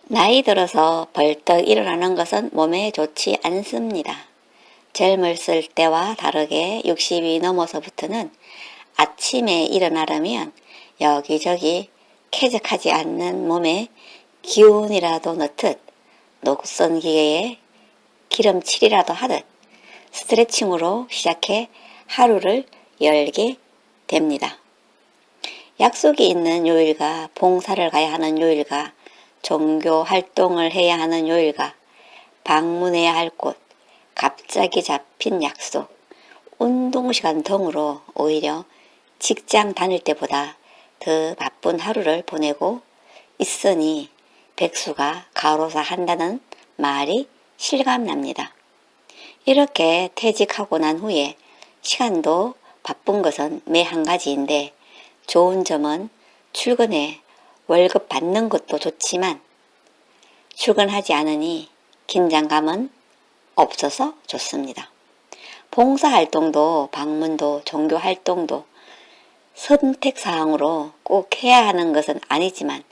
나이 들어서 벌떡 일어나는 것은 몸에 좋지 않습니다. 젊었을 때와 다르게 60이 넘어서부터는 아침에 일어나려면 여기저기 쾌적하지 않는 몸에 기운이라도 넣듯 녹슨 기계에 기름칠이라도 하듯 스트레칭으로 시작해 하루를 열게 됩니다. 약속이 있는 요일과 봉사를 가야 하는 요일과 종교 활동을 해야 하는 요일과 방문해야 할 곳, 갑자기 잡힌 약속, 운동시간 등으로 오히려 직장 다닐 때보다 더 바쁜 하루를 보내고 있으니 백수가 가로사 한다는 말이 실감납니다. 이렇게 퇴직하고 난 후에 시간도 바쁜 것은 매 한 가지인데 좋은 점은 출근해 월급 받는 것도 좋지만 출근하지 않으니 긴장감은 없어서 좋습니다. 봉사활동도 방문도 종교활동도 선택사항으로 꼭 해야 하는 것은 아니지만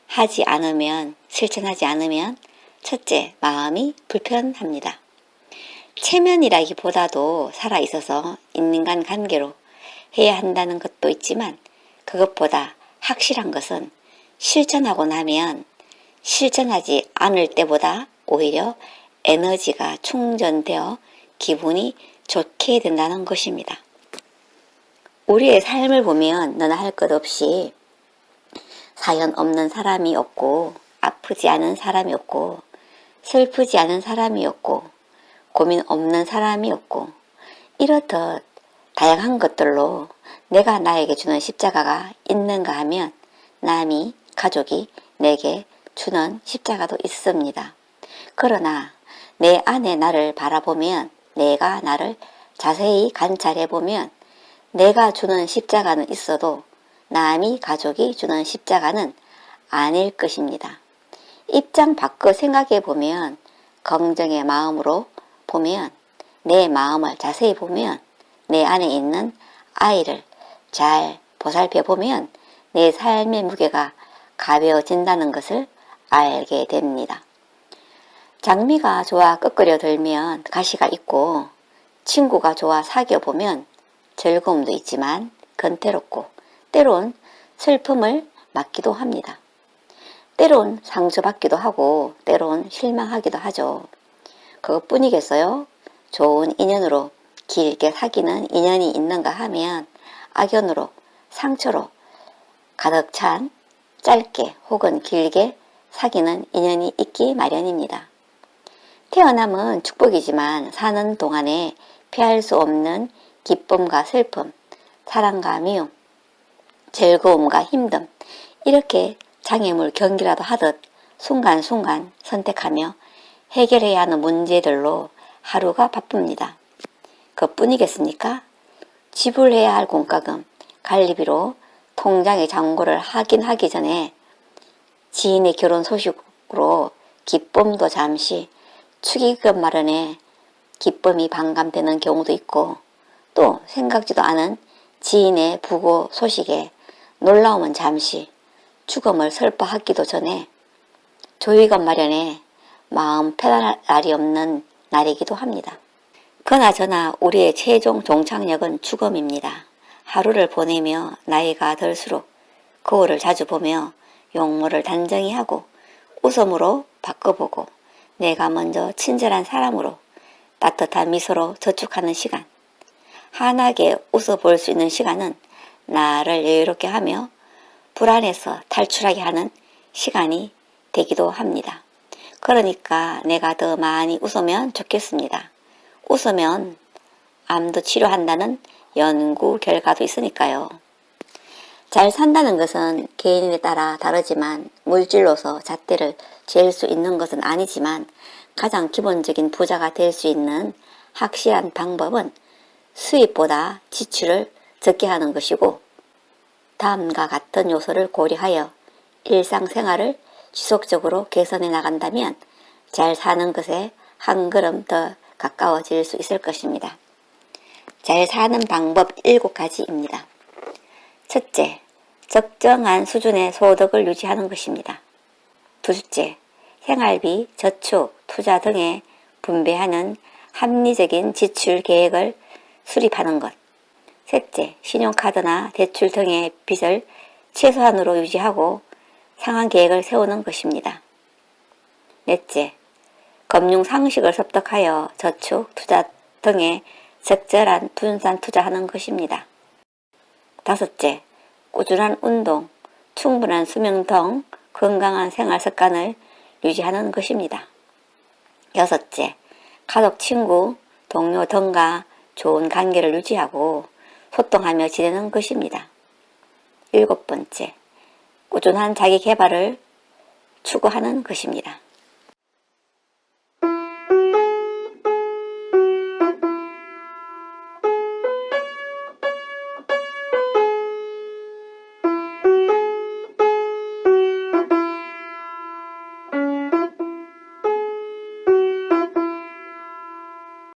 하지 않으면 실천하지 않으면 첫째 마음이 불편합니다. 체면이라기보다도 살아있어서 인간 관계로 해야 한다는 것도 있지만 그것보다 확실한 것은 실천하고 나면 실천하지 않을 때보다 오히려 에너지가 충전되어 기분이 좋게 된다는 것입니다. 우리의 삶을 보면 너나 할 것 없이 사연 없는 사람이 없고 아프지 않은 사람이 없고 슬프지 않은 사람이 없고 고민 없는 사람이 없고 이렇듯 다양한 것들로 내가 나에게 주는 십자가가 있는가 하면 남이 가족이 내게 주는 십자가도 있습니다. 그러나 내 안에 나를 바라보면 내가 나를 자세히 관찰해보면 내가 주는 십자가는 있어도 남이 가족이 주는 십자가는 아닐 것입니다. 입장 바꿔 생각해보면 긍정의 마음으로 보면 내 마음을 자세히 보면 내 안에 있는 아이를 잘 보살펴보면 내 삶의 무게가 가벼워진다는 것을 알게 됩니다. 장미가 좋아 꺾으려 들면 가시가 있고 친구가 좋아 사귀어 보면 즐거움도 있지만 건태롭고 때론 슬픔을 맞기도 합니다. 때론 상처받기도 하고 때론 실망하기도 하죠. 그것뿐이겠어요? 좋은 인연으로 길게 사귀는 인연이 있는가 하면 악연으로 상처로 가득 찬 짧게 혹은 길게 사귀는 인연이 있기 마련입니다. 태어남은 축복이지만 사는 동안에 피할 수 없는 기쁨과 슬픔, 사랑과 미움, 즐거움과 힘듦 이렇게 장애물 경기라도 하듯 순간순간 선택하며 해결해야 하는 문제들로 하루가 바쁩니다. 그뿐이겠습니까? 지불해야 할 공과금, 관리비로 통장에 잔고를 하긴 하기 전에 지인의 결혼 소식으로 기쁨도 잠시 축의금 마련에 기쁨이 반감되는 경우도 있고 또 생각지도 않은 지인의 부고 소식에 놀라움은 잠시 죽음을 슬퍼하기도 전에 조의금 마련에 마음 편안할 날이 없는 날이기도 합니다. 그나저나 우리의 최종 종착역은 죽음입니다. 하루를 보내며 나이가 들수록 거울을 자주 보며 용모를 단정히 하고 웃음으로 바꿔보고 내가 먼저 친절한 사람으로 따뜻한 미소로 저축하는 시간, 환하게 웃어볼 수 있는 시간은 나를 여유롭게 하며 불안에서 탈출하게 하는 시간이 되기도 합니다. 그러니까 내가 더 많이 웃으면 좋겠습니다. 웃으면 암도 치료한다는 연구 결과도 있으니까요. 잘 산다는 것은 개인에 따라 다르지만 물질로서 잣대를 잴 수 있는 것은 아니지만 가장 기본적인 부자가 될 수 있는 확실한 방법은 수입보다 지출을 적게 하는 것이고 다음과 같은 요소를 고려하여 일상생활을 지속적으로 개선해 나간다면 잘 사는 것에 한 걸음 더 가까워질 수 있을 것입니다. 잘 사는 방법 7가지입니다. 첫째, 적정한 수준의 소득을 유지하는 것입니다. 둘째, 생활비, 저축, 투자 등에 분배하는 합리적인 지출 계획을 수립하는 것. 셋째, 신용카드나 대출 등의 빚을 최소한으로 유지하고 상환 계획을 세우는 것입니다. 넷째, 금융 상식을 습득하여 저축, 투자 등에 적절한 분산 투자하는 것입니다. 다섯째, 꾸준한 운동, 충분한 수면 등 건강한 생활 습관을 유지하는 것입니다. 여섯째, 가족, 친구, 동료 등과 좋은 관계를 유지하고 소통하며 지내는 것입니다. 일곱 번째, 꾸준한 자기 개발을 추구하는 것입니다.